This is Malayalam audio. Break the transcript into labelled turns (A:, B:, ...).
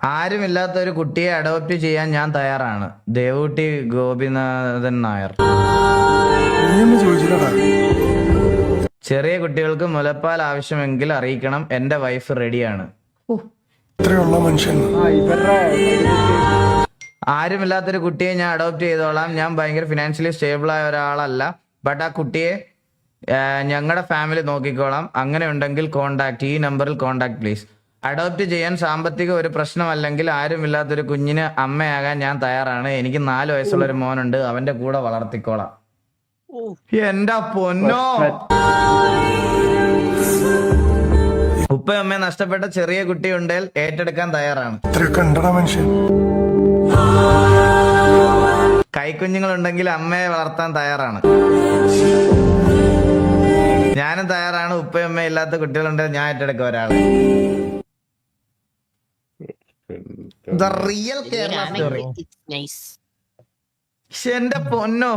A: ആരുമില്ലാത്ത ഒരു കുട്ടിയെ അഡോപ്റ്റ് ചെയ്യാൻ ഞാൻ തയ്യാറാണ്. ദേവൂട്ടി ഗോപിനാഥൻ നായർ. ചെറിയ കുട്ടികൾക്ക് മുലപ്പാൽ ആവശ്യമെങ്കിൽ അറിയിക്കണം. എന്റെ വൈഫ് റെഡിയാണ്. ആരുമില്ലാത്തൊരു കുട്ടിയെ ഞാൻ അഡോപ്റ്റ് ചെയ്തോളാം. ഞാൻ ഭയങ്കര ഫിനാൻഷ്യലി സ്റ്റേബിൾ ആയ ഒരാളല്ല. ബട്ട് ആ കുട്ടിയെ ഞങ്ങളുടെ ഫാമിലി നോക്കിക്കോളാം. അങ്ങനെ ഉണ്ടെങ്കിൽ കോണ്ടാക്ട്, ഈ നമ്പറിൽ കോണ്ടാക്ട് പ്ലീസ്. അഡോപ്റ്റ് ചെയ്യാൻ സാമ്പത്തിക ഒരു പ്രശ്നമല്ലെങ്കിൽ ആരുമില്ലാത്തൊരു കുഞ്ഞിന് അമ്മയാകാൻ ഞാൻ തയ്യാറാണ്. എനിക്ക് 4 വയസ്സുള്ള ഒരു മോനുണ്ട്. അവന്റെ കൂടെ വളർത്തിക്കോളാം. എന്റെ പൊന്നോ, ഉപ്പയമ്മയെ നഷ്ടപ്പെട്ട ചെറിയ കുട്ടിയുണ്ടെങ്കിൽ ഏറ്റെടുക്കാൻ തയ്യാറാണ്. കൈക്കുഞ്ഞുങ്ങളുണ്ടെങ്കിൽ അമ്മയെ വളർത്താൻ തയ്യാറാണ്. ഞാനും തയ്യാറാണ്. ഉപ്പയമ്മ ഇല്ലാത്ത കുട്ടികളുണ്ടെങ്കിൽ ഞാൻ ഏറ്റെടുക്കുക ഒരാളെ. Real Kerala story. എന്റെ പൊന്നോ.